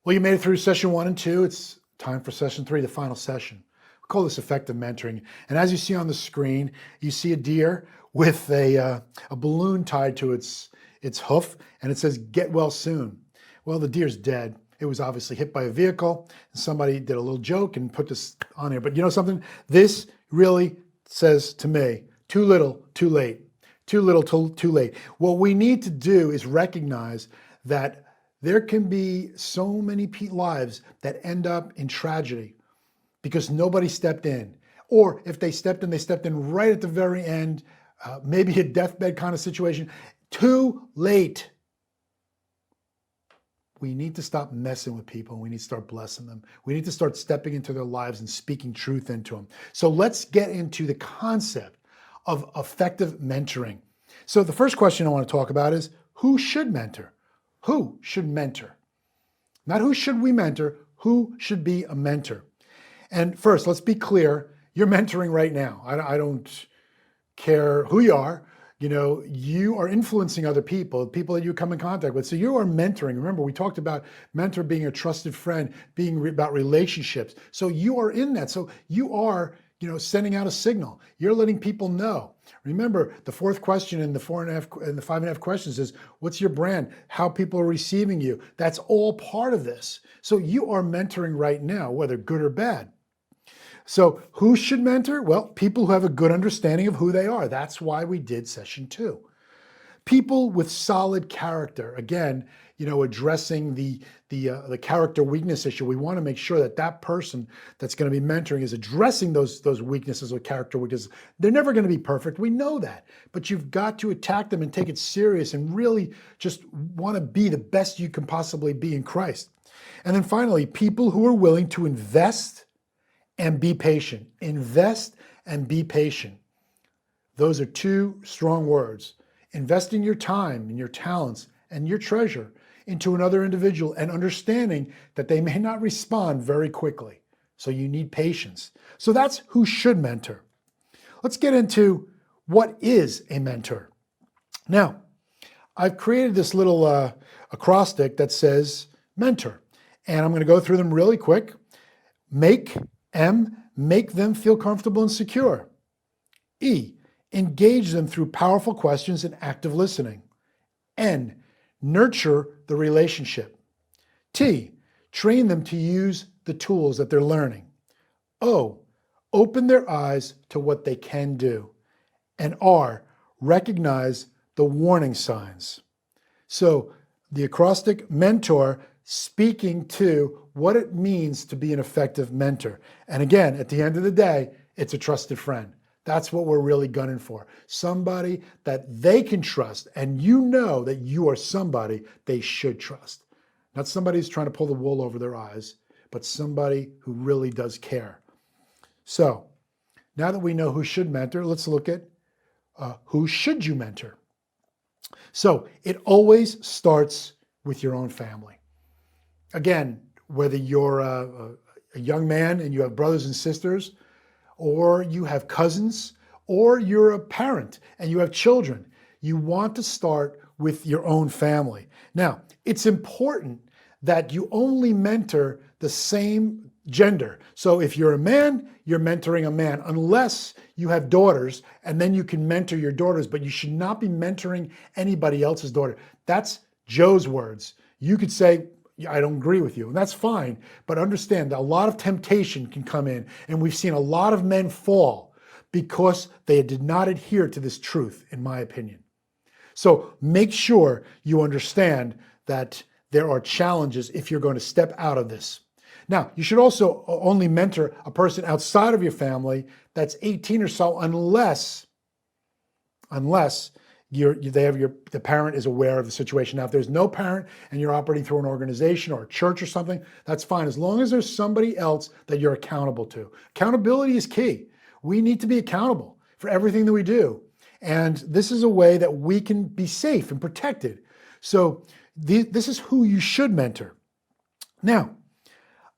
Well, you made it through session 1 and 2. It's time for session 3, the final session. We call this effective mentoring. And as you see on the screen, you see a deer with a balloon tied to its hoof, and it says, "Get well soon." Well, the deer's dead. It was obviously hit by a vehicle. Somebody did a little joke and put this on here. But you know something? This really says to me, too little, too late. Too little, too late. What we need to do is recognize that there can be so many lives that end up in tragedy because nobody stepped in. Or if they stepped in, they stepped in right at the very end, maybe a deathbed kind of situation. Too late. We need to stop messing with people. We need to start blessing them. We need to start stepping into their lives and speaking truth into them. So let's get into the concept of effective mentoring. So the first question I want to talk about is, who should mentor? Who should mentor? Not who should we mentor, who should be a mentor? And first, let's be clear, you're mentoring right now. I don't care who you are. You know, you are influencing other people that you come in contact with. So you are mentoring. Remember, we talked about mentor being a trusted friend, being about relationships. So you are in that. So you are, sending out a signal. You're letting people know. Remember, the fourth question in the 4.5 and the 5.5 questions is, what's your brand? How people are receiving you? That's all part of this. So you are mentoring right now, whether good or bad. So who should mentor? Well, people who have a good understanding of who they are. That's why we did session 2. People with solid character. Again, addressing the character weakness issue. We want to make sure that that person that's going to be mentoring is addressing those weaknesses or character weaknesses. They're never going to be perfect. We know that, but you've got to attack them and take it serious and really just want to be the best you can possibly be in Christ. And then finally, people who are willing to invest and be patient. Invest and be patient. Those are two strong words. Investing your time and your talents and your treasure into another individual and understanding that they may not respond very quickly. So you need patience. So that's who should mentor. Let's get into what is a mentor. Now, I've created this little acrostic that says mentor, and I'm going to go through them really quick. Make them feel comfortable and secure. E, engage them through powerful questions and active listening. N, nurture the relationship. T, train them to use the tools that they're learning. O, open their eyes to what they can do. And R, recognize the warning signs. So the acrostic mentor speaking to what it means to be an effective mentor. And again, at the end of the day, it's a trusted friend. That's what we're really gunning for. Somebody that they can trust, and you know that you are somebody they should trust. Not somebody who's trying to pull the wool over their eyes, but somebody who really does care. So now that we know who should mentor, let's look at who should you mentor. So it always starts with your own family. Again, whether you're a young man and you have brothers and sisters, or you have cousins, or you're a parent and you have children, you want to start with your own family. Now, it's important that you only mentor the same gender. So if you're a man, you're mentoring a man, unless you have daughters, and then you can mentor your daughters, but you should not be mentoring anybody else's daughter. That's Joe's words. You could say, I don't agree with you, and that's fine, but understand that a lot of temptation can come in, and we've seen a lot of men fall because they did not adhere to this truth, in my opinion. So make sure you understand that there are challenges if you're going to step out of this. Now, you should also only mentor a person outside of your family that's 18 or so, unless the parent is aware of the situation. Now, if there's no parent and you're operating through an organization or a church or something, that's fine, as long as there's somebody else that you're accountable to. Accountability is key. We need to be accountable for everything that we do. And this is a way that we can be safe and protected. So this is who you should mentor. Now,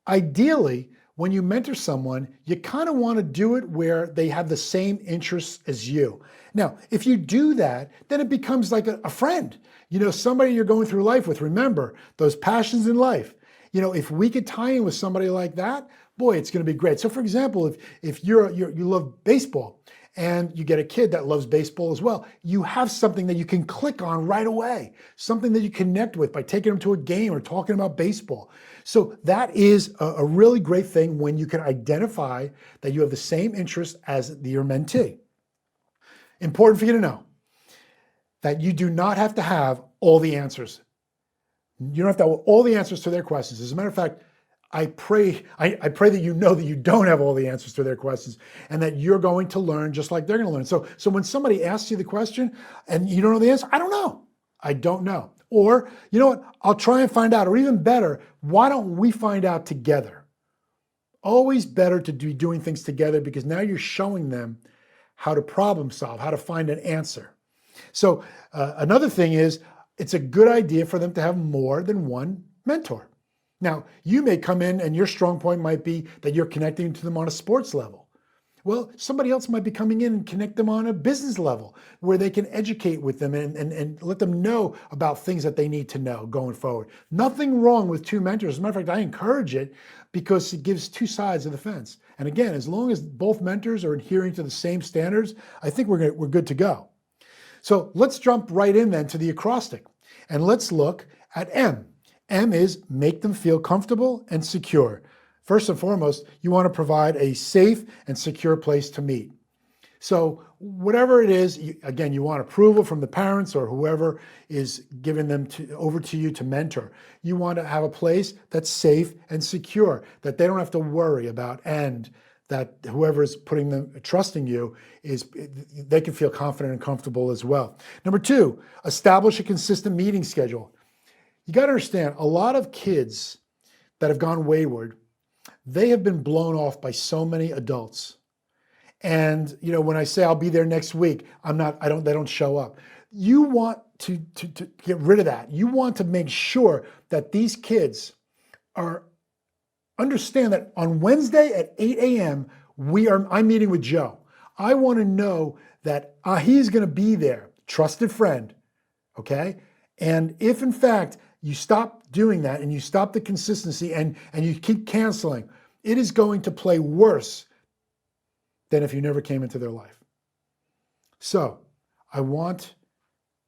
ideally, when you mentor someone, you kind of want to do it where they have the same interests as you. Now, if you do that, then it becomes like a friend, somebody you're going through life with. Remember, those passions in life. if we could tie in with somebody like that, boy, it's going to be great. So for example, if you love baseball and you get a kid that loves baseball as well, you have something that you can click on right away, something that you connect with by taking them to a game or talking about baseball. So that is a really great thing when you can identify that you have the same interests as your mentee. Important for you to know that you do not have to have all the answers. You don't have to have all the answers to their questions. As a matter of fact, I pray that you know that you don't have all the answers to their questions and that you're going to learn just like they're going to learn. So when somebody asks you the question and you don't know the answer, I don't know. I don't know. Or, you know what, I'll try and find out. Or even better, why don't we find out together? Always better to be doing things together because now you're showing them how to problem solve, how to find an answer. So another thing is, it's a good idea for them to have more than one mentor. Now, you may come in and your strong point might be that you're connecting to them on a sports level. Well, somebody else might be coming in and connect them on a business level where they can educate with them and let them know about things that they need to know going forward. Nothing wrong with two mentors. As a matter of fact, I encourage it because it gives two sides of the fence. And again, as long as both mentors are adhering to the same standards, I think we're good to go. So let's jump right in then to the acrostic and let's look at M. M is make them feel comfortable and secure. First and foremost, you want to provide a safe and secure place to meet. So whatever it is, again, you want approval from the parents or whoever is giving them over to you to mentor. You want to have a place that's safe and secure, that they don't have to worry about, and that whoever is trusting you they can feel confident and comfortable as well. Number two, establish a consistent meeting schedule. You got to understand, a lot of kids that have gone wayward, they have been blown off by so many adults. And when I say I'll be there next week, they don't show up. You want to get rid of that. You want to make sure that these kids understand that on Wednesday at 8 a.m., I'm meeting with Joe. I want to know that he's going to be there, trusted friend, okay? And if in fact you stop doing that and you stop the consistency and you keep canceling, it is going to play worse than if you never came into their life. So I want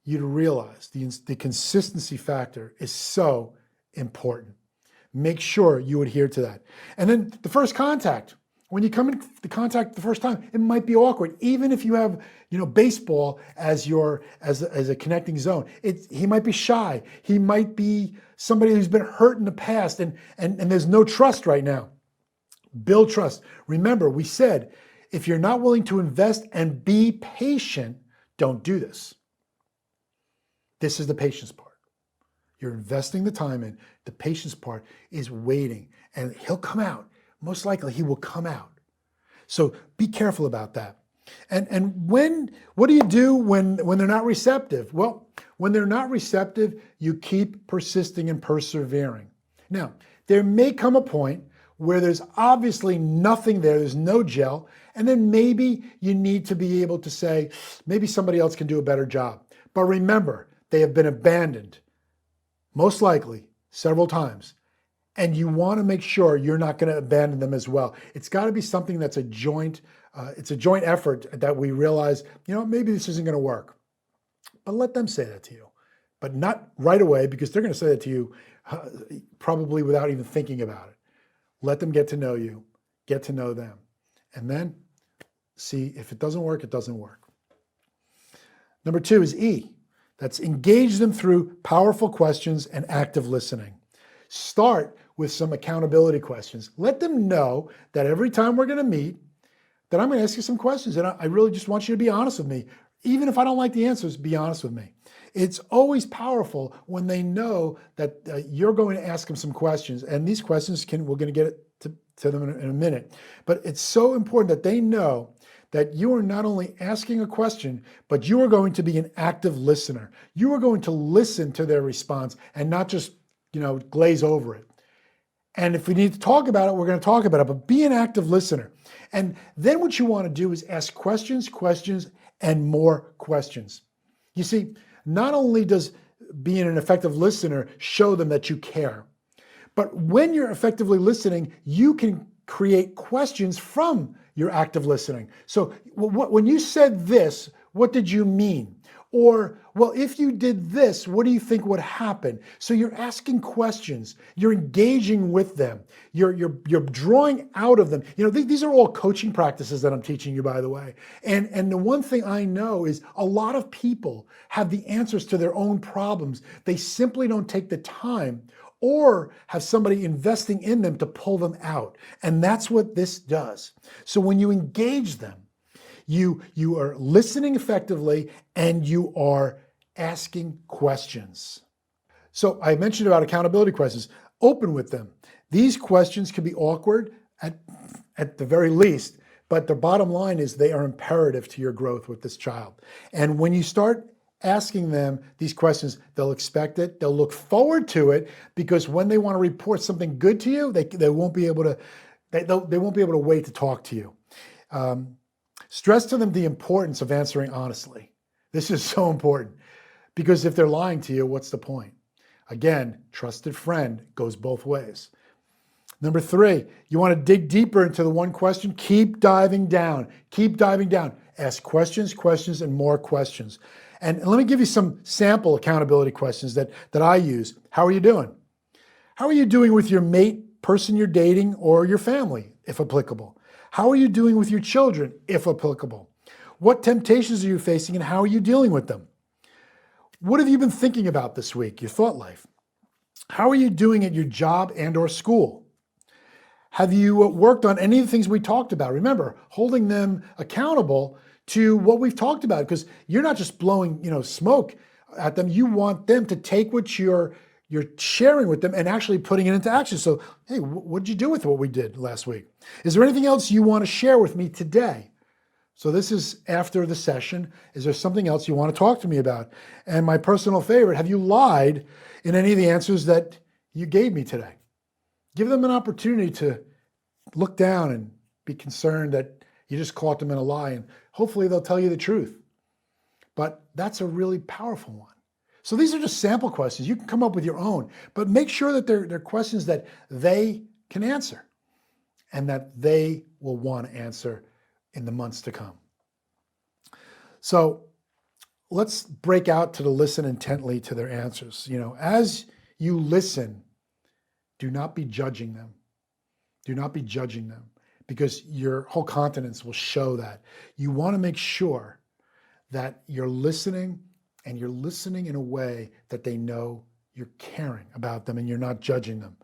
you to realize the consistency factor is so important. Make sure you adhere to that. And then the first contact. When you come into contact the first time, it might be awkward. Even if you have, baseball as a connecting zone, he might be shy. He might be somebody who's been hurt in the past, and there's no trust right now. Build trust. Remember, we said, if you're not willing to invest and be patient, don't do this. This is the patience part. You're investing the time in. The patience part is waiting, and he'll come out. Most likely he will come out. So be careful about that. And what do you do when they're not receptive? Well, when they're not receptive, you keep persisting and persevering. Now, there may come a point where there's obviously nothing there, there's no gel, and then maybe you need to be able to say, maybe somebody else can do a better job. But remember, they have been abandoned, most likely several times. And you want to make sure you're not going to abandon them as well. It's got to be something that's a joint effort that we realize, maybe this isn't going to work. But let them say that to you. But not right away, because they're going to say that to you probably without even thinking about it. Let them get to know you, get to know them. And then see if it doesn't work, it doesn't work. Number two is E. That's engage them through powerful questions and active listening. Start with some accountability questions. Let them know that every time we're going to meet, that I'm going to ask you some questions. And I really just want you to be honest with me. Even if I don't like the answers, be honest with me. It's always powerful when they know that you're going to ask them some questions. And these questions we're going to get to them in a minute. But it's so important that they know that you are not only asking a question, but you are going to be an active listener. You are going to listen to their response and not just glaze over it. And if we need to talk about it, we're going to talk about it, but be an active listener. And then what you want to do is ask questions, and more questions. You see, not only does being an effective listener show them that you care, But when you're effectively listening, you can create questions from your active listening. So when you said this, what did you mean? Or, well, if you did this, what do you think would happen? So you're asking questions, you're engaging with them, you're drawing out of them. These are all coaching practices that I'm teaching you, by the way. And the one thing I know is a lot of people have the answers to their own problems. They simply don't take the time or have somebody investing in them to pull them out. And that's what this does. So when you engage them, you are listening effectively and you are asking questions. So I mentioned about accountability questions. Open with them. These questions can be awkward at the very least, but the bottom line is they are imperative to your growth with this child. And when you start asking them these questions, they'll expect it, they'll look forward to it, because when they want to report something good to you, they won't be able to wait to talk to you. Stress to them the importance of answering honestly. This is so important, because if they're lying to you, what's the point? Again, trusted friend goes both ways. Number 3, you want to dig deeper into the one question. Keep diving down. Keep diving down. Ask questions, and more questions. And let me give you some sample accountability questions that I use. How are you doing? How are you doing with your mate, person you're dating, or your family, if applicable? How are you doing with your children, if applicable? What temptations are you facing and how are you dealing with them? What have you been thinking about this week, your thought life? How are you doing at your job and or school? Have you worked on any of the things we talked about? Remember, holding them accountable to what we've talked about, because you're not just blowing, smoke at them. You want them to take what you're sharing with them and actually putting it into action. So, hey, what did you do with what we did last week? Is there anything else you want to share with me today? So this is after the session. Is there something else you want to talk to me about? And my personal favorite, have you lied in any of the answers that you gave me today? Give them an opportunity to look down and be concerned that you just caught them in a lie, and hopefully they'll tell you the truth. But that's a really powerful one. So these are just sample questions. You can come up with your own, but make sure that they're questions that they can answer and that they will want to answer in the months to come. So let's break out to the listen intently to their answers. As you listen, do not be judging them. Do not be judging them, because your whole countenance will show that. You want to make sure that you're listening, and you're listening in a way that they know you're caring about them and you're not judging them.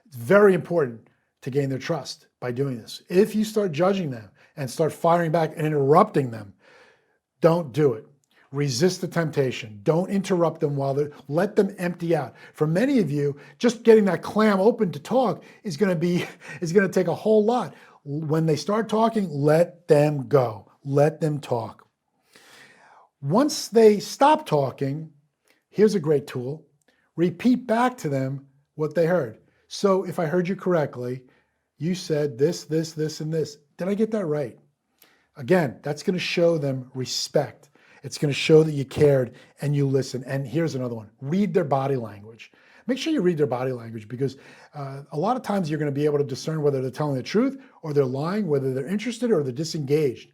It's very important to gain their trust by doing this. If you start judging them and start firing back and interrupting them, don't do it. Resist the temptation. Don't interrupt them let them empty out. For many of you, just getting that clam open to talk is going to take a whole lot. When they start talking, let them go. Let them talk. Once they stop talking, here's a great tool. Repeat back to them what they heard. So if I heard you correctly, you said this, and this. Did I get that right? Again, that's going to show them respect. It's going to show that you cared and you listened. And here's another one. Read their body language. Make sure you read their body language, because a lot of times you're going to be able to discern whether they're telling the truth or they're lying, whether they're interested or they're disengaged,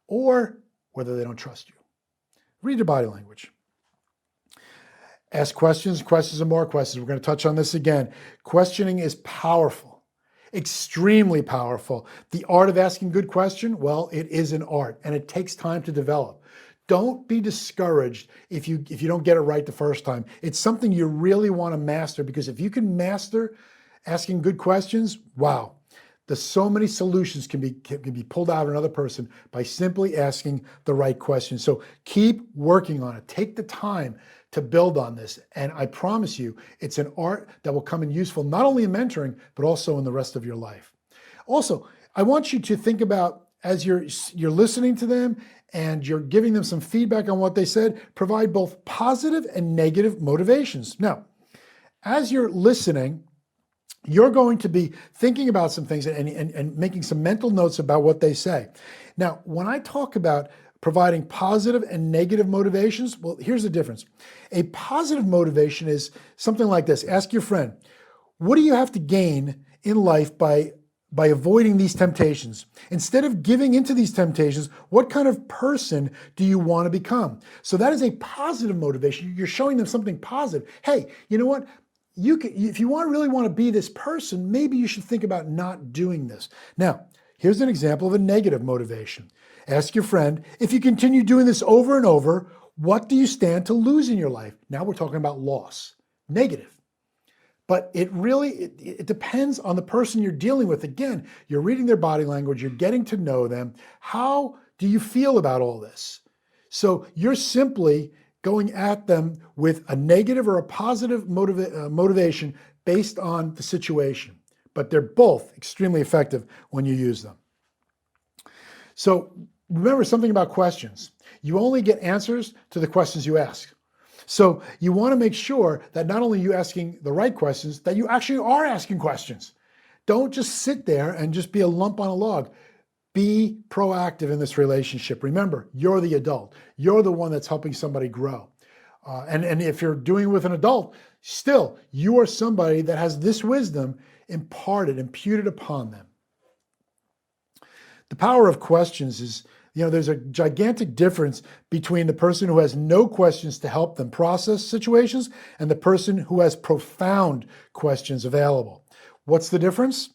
or whether they don't trust you. Read their body language. Ask questions, and more questions. We're going to touch on this again. Questioning is powerful, extremely powerful. The art of asking good question, well, it is an art, and it takes time to develop. Don't be discouraged if you don't get it right the first time. It's something you really want to master, because if you can master asking good questions, wow, there's so many solutions can be pulled out of another person by simply asking the right questions. So keep working on it. Take the time to build on this. And I promise you, it's an art that will come in useful, not only in mentoring, but also in the rest of your life. Also, I want you to think about, as you're listening to them and you're giving them some feedback on what they said, provide both positive and negative motivations. Now, as you're listening, you're going to be thinking about some things and making some mental notes about what they say. Now, when I talk about providing positive and negative motivations, well, here's the difference. A positive motivation is something like this. Ask your friend, What do you have to gain in life by avoiding these temptations? Instead of giving into these temptations, what kind of person do you want to become? So that is a positive motivation. You're showing them something positive. Hey, you know what? If you really want to be this person, maybe you should think about not doing this. Now, here's an example of a negative motivation. Ask your friend, if you continue doing this over and over, what do you stand to lose in your life? Now we're talking about loss, negative. But it depends on the person you're dealing with. Again, you're reading their body language, you're getting to know them. How do you feel about all this? So you're simply going at them with a negative or a positive motivation based on the situation. But they're both extremely effective when you use them. So remember something about questions. You only get answers to the questions you ask. So you want to make sure that not only are you asking the right questions, that you actually are asking questions. Don't just sit there and just be a lump on a log. Be proactive in this relationship. Remember, you're the adult. You're the one that's helping somebody grow. And if you're doing it with an adult, still, you are somebody that has this wisdom imputed upon them. The power of questions is, there's a gigantic difference between the person who has no questions to help them process situations and the person who has profound questions available. What's the difference?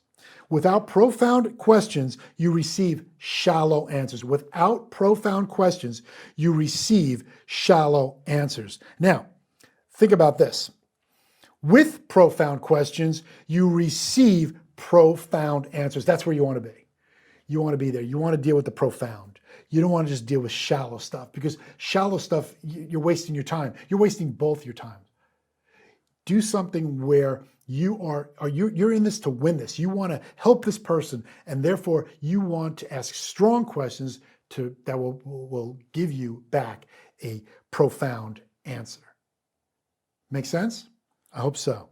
Without profound questions, you receive shallow answers. Without profound questions, you receive shallow answers. Now, think about this. With profound questions, you receive profound answers. That's where you want to be. You want to be there. You want to deal with the profound. You don't want to just deal with shallow stuff, because shallow stuff, you're wasting your time. You're wasting both your time. Do something where you're in this to win this. You want to help this person, and therefore you want to ask strong questions that will give you back a profound answer. Make sense? I hope so.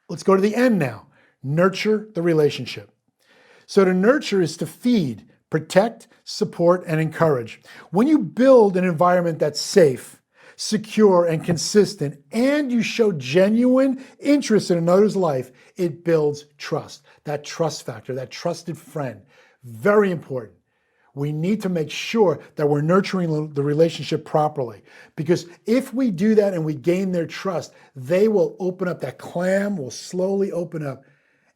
Let's go to the end now. Nurture the relationship. So to nurture is to feed, protect, support, and encourage. When you build an environment that's safe, secure, and consistent, and you show genuine interest in another's life, it builds trust. That trust factor, that trusted friend, very important. We need to make sure that we're nurturing the relationship properly, because if we do that and we gain their trust, they will open up. That clam will slowly open up,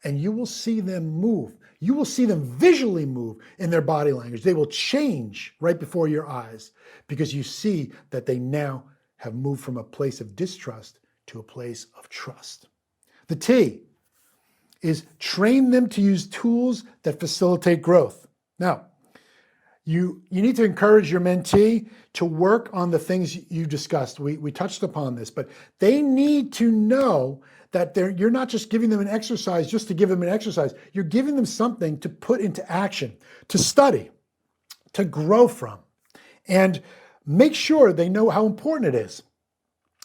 and you will see them move. You will see them visually move in their body language. They will change right before your eyes, because you see that they now have moved from a place of distrust to a place of trust. The T is train them to use tools that facilitate growth. Now, you need to encourage your mentee to work on the things you discussed. We touched upon this, but they need to know that you're not just giving them an exercise just to give them an exercise. You're giving them something to put into action, to study, to grow from, and make sure they know how important it is.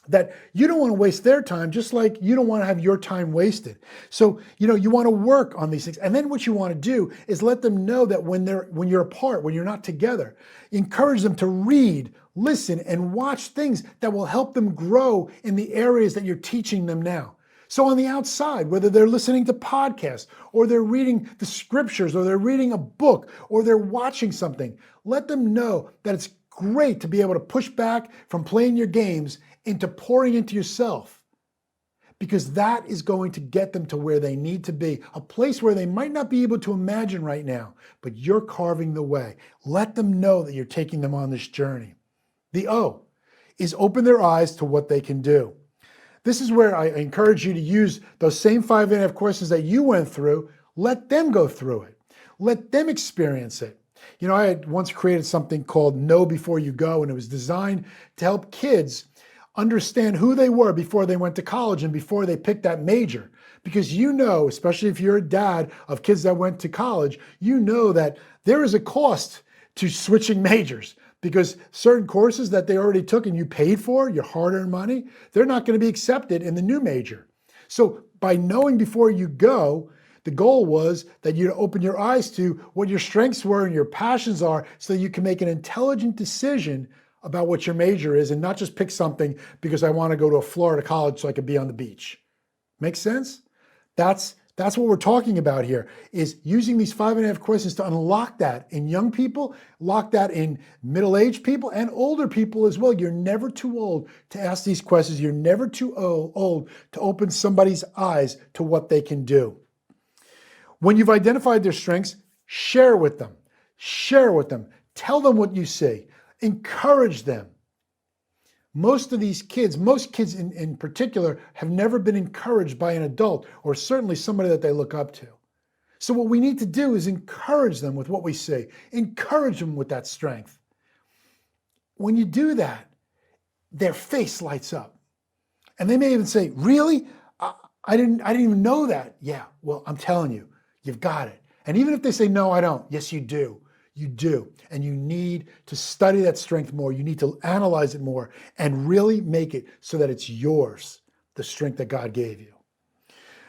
That you don't want to waste their time, just like you don't want to have your time wasted. So, you want to work on these things. And then what you want to do is let them know that when you're apart, when you're not together, encourage them to read, listen, and watch things that will help them grow in the areas that you're teaching them now. So on the outside, whether they're listening to podcasts, or they're reading the scriptures, or they're reading a book, or they're watching something, let them know that it's great to be able to push back from playing your games into pouring into yourself, because that is going to get them to where they need to be, a place where they might not be able to imagine right now, but you're carving the way. Let them know that you're taking them on this journey. The O is open their eyes to what they can do. This is where I encourage you to use those same 5.5 questions that you went through. Let them go through it. Let them experience it. I had once created something called Know Before You Go, and it was designed to help kids understand who they were before they went to college and before they picked that major. Because especially if you're a dad of kids that went to college, you know that there is a cost to switching majors, because certain courses that they already took and you paid for, your hard-earned money, they're not going to be accepted in the new major. So by knowing before you go, the goal was that you open your eyes to what your strengths were and your passions are, so that you can make an intelligent decision about what your major is, and not just pick something because I want to go to a Florida college so I can be on the beach. Make sense? That's what we're talking about here, is using these 5.5 questions to unlock that in young people, lock that in middle-aged people and older people as well. You're never too old to ask these questions. You're never too old to open somebody's eyes to what they can do. When you've identified their strengths, share with them. Share with them. Tell them what you see. Encourage them. Most kids in particular, have never been encouraged by an adult or certainly somebody that they look up to. So what we need to do is encourage them with what we say. Encourage them with that strength. When you do that, their face lights up. And they may even say, really? I didn't even know that. Yeah, well, I'm telling you, you've got it. And even if they say, no, I don't. Yes, you do. You do. And you need to study that strength more. You need to analyze it more and really make it so that it's yours, the strength that God gave you.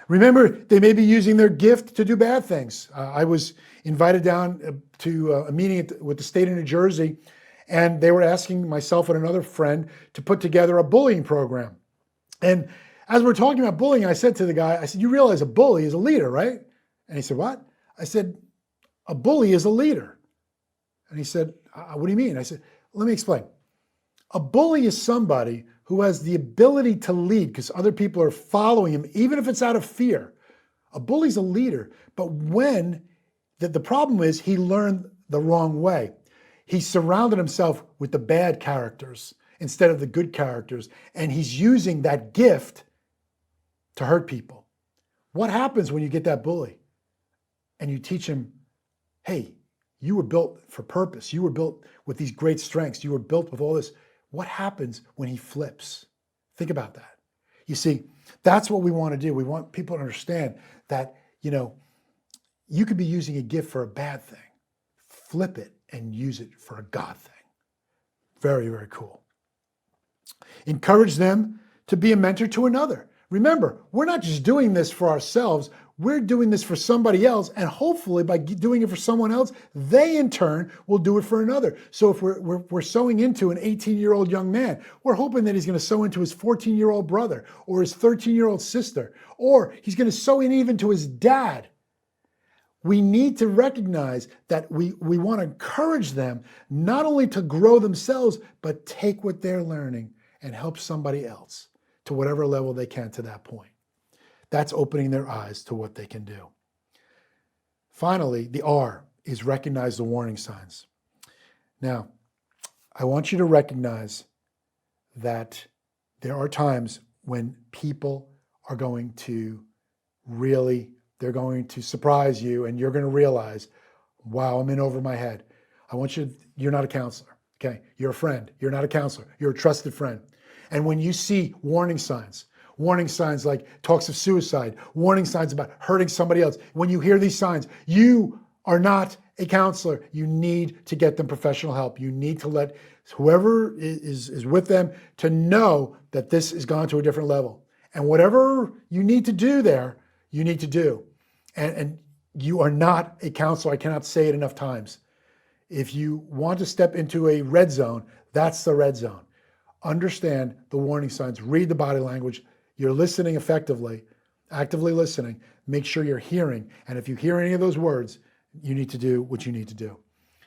Remember, they may be using their gift to do bad things. I was invited down to a meeting with the state of New Jersey, and they were asking myself and another friend to put together a bullying program. And as we're talking about bullying, I said to the guy, I said, you realize a bully is a leader, right? And he said, what? I said, a bully is a leader. And he said, what do you mean? I said, let me explain. A bully is somebody who has the ability to lead because other people are following him, even if it's out of fear. A bully's a leader, but when the problem is he learned the wrong way. He surrounded himself with the bad characters instead of the good characters, and he's using that gift to hurt people. What happens when you get that bully and you teach him, hey, you were built for purpose. You were built with these great strengths. You were built with all this. What happens when he flips? Think about that. You see, that's what we want to do. We want people to understand that, you could be using a gift for a bad thing. Flip it and use it for a God thing. Very, very cool. Encourage them to be a mentor to another. Remember, we're not just doing this for ourselves. We're doing this for somebody else, and hopefully by doing it for someone else, they in turn will do it for another. So if we're sowing into an 18-year-old young man, we're hoping that he's going to sow into his 14-year-old brother or his 13-year-old sister, or he's going to sow in even to his dad. We need to recognize that we want to encourage them not only to grow themselves, but take what they're learning and help somebody else to whatever level they can to that point. That's opening their eyes to what they can do. Finally, the R is recognize the warning signs. Now, I want you to recognize that there are times when people are going to they're going to surprise you and you're going to realize, wow, I'm in over my head. You're not a counselor, okay? You're a friend. You're not a counselor. You're a trusted friend. And when you see warning signs like talks of suicide, warning signs about hurting somebody else. When you hear these signs, you are not a counselor. You need to get them professional help. You need to let whoever is with them to know that this has gone to a different level. And whatever you need to do there, you need to do. And you are not a counselor. I cannot say it enough times. If you want to step into a red zone, that's the red zone. Understand the warning signs. Read the body language. You're listening effectively, actively listening. Make sure you're hearing. And if you hear any of those words, you need to do what you need to do.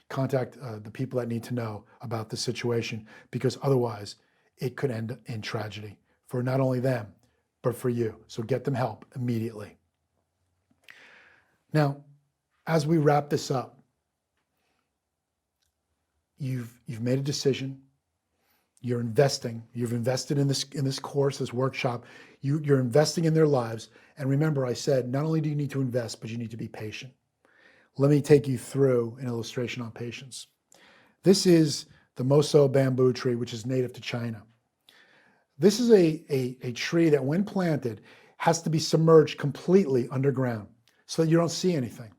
Contact the people that need to know about the situation, because otherwise it could end in tragedy for not only them, but for you. So get them help immediately. Now, as we wrap this up, you've made a decision. You're investing. You've invested in this course, this workshop. You're investing in their lives. And remember, I said, not only do you need to invest, but you need to be patient. Let me take you through an illustration on patience. This is the Moso bamboo tree, which is native to China. This is a tree that, when planted, has to be submerged completely underground so that you don't see anything.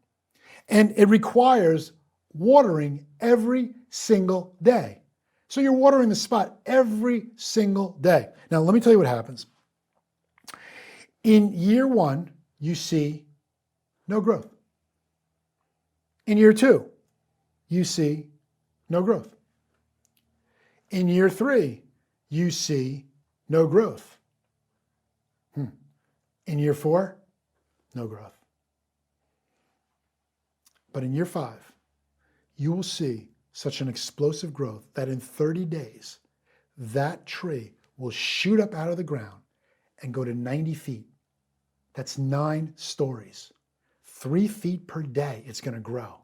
And it requires watering every single day. So you're watering the spot every single day. Now, let me tell you what happens. In year 1, you see no growth. In year 2, you see no growth. In year 3, you see no growth. In year 4, no growth. But in year 5, you will see such an explosive growth that in 30 days, that tree will shoot up out of the ground and go to 90 feet. That's 9 stories. 3 feet per day, it's going to grow.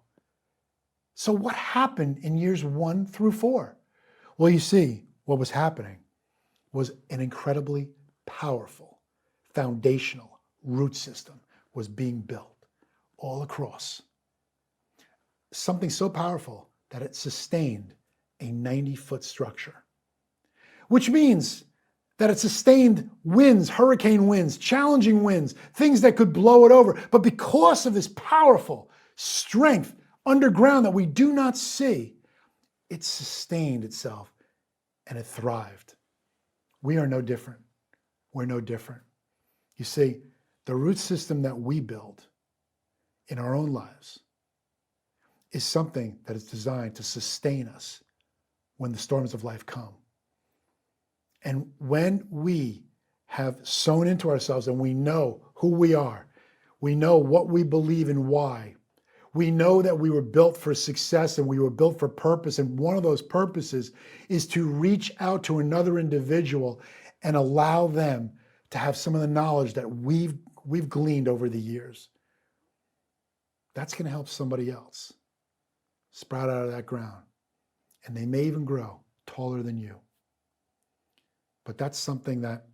So what happened in years 1 through 4? Well, you see, what was happening was an incredibly powerful, foundational root system was being built all across. Something so powerful that it sustained a 90-foot structure, which means that it sustained winds, hurricane winds, challenging winds, things that could blow it over. But because of this powerful strength underground that we do not see, it sustained itself and it thrived. We are no different. We're no different. You see, the root system that we build in our own lives is something that is designed to sustain us when the storms of life come. And when we have sown into ourselves and we know who we are, we know what we believe and why, we know that we were built for success and we were built for purpose. And one of those purposes is to reach out to another individual and allow them to have some of the knowledge that we've gleaned over the years. That's going to help somebody else sprout out of that ground. And they may even grow taller than you. But that's something that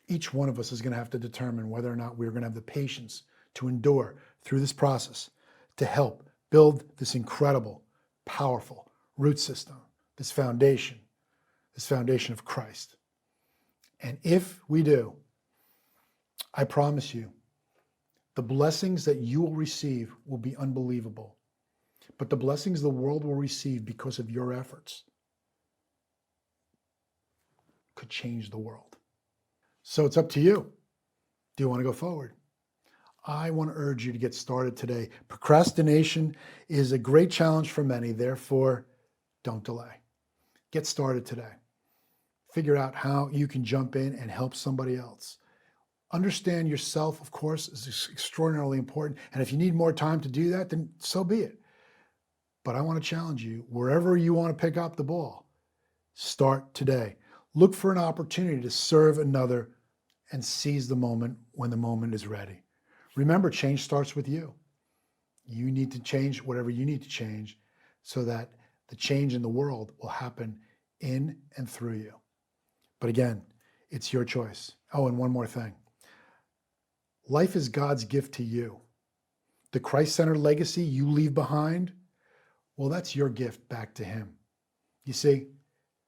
each one of us is going to have to determine whether or not we're going to have the patience to endure through this process to help build this incredible, powerful root system, this foundation of Christ. And if we do, I promise you, the blessings that you will receive will be unbelievable. But the blessings the world will receive because of your efforts could change the world. So it's up to you. Do you want to go forward? I want to urge you to get started today. Procrastination is a great challenge for many, therefore, don't delay. Get started today. Figure out how you can jump in and help somebody else. Understand yourself, of course, is extraordinarily important. And if you need more time to do that, then so be it. But I want to challenge you, wherever you want to pick up the ball, start today. Look for an opportunity to serve another and seize the moment when the moment is ready. Remember, change starts with you. You need to change whatever you need to change so that the change in the world will happen in and through you. But again, it's your choice. Oh, and one more thing. Life is God's gift to you. The Christ-centered legacy you leave behind, well, that's your gift back to him. You see,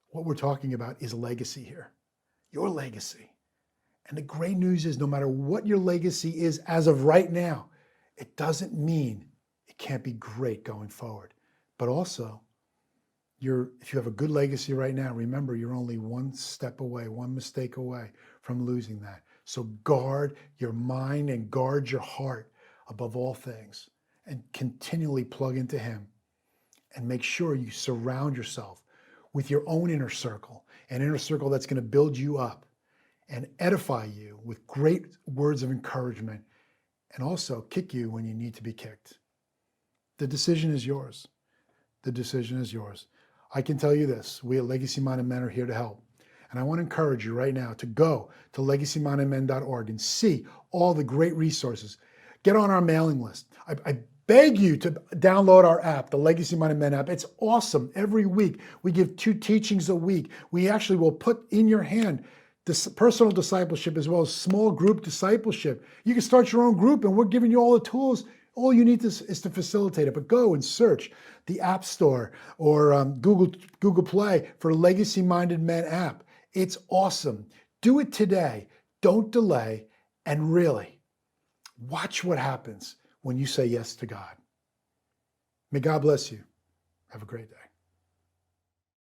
what we're talking about is legacy here. Your legacy. And the great news is no matter what your legacy is as of right now, it doesn't mean it can't be great going forward. But also, if you have a good legacy right now, remember you're only one step away, one mistake away from losing that. So guard your mind and guard your heart above all things and continually plug into him. And make sure you surround yourself with your own inner circle, an inner circle that's going to build you up and edify you with great words of encouragement and also kick you when you need to be kicked. The decision is yours. The decision is yours. I can tell you this, we at Legacy Minded Men are here to help. And I want to encourage you right now to go to legacymindedmen.org and see all the great resources. Get on our mailing list. I beg you to download our app, the Legacy Minded Men app. It's awesome. Every week, we give 2 teachings a week. We actually will put in your hand this personal discipleship as well as small group discipleship. You can start your own group and we're giving you all the tools. All you need is to facilitate it. But go and search the App Store or Google Play for Legacy Minded Men app. It's awesome. Do it today. Don't delay. And really, watch what happens when you say yes to God. May God bless you. Have a great day.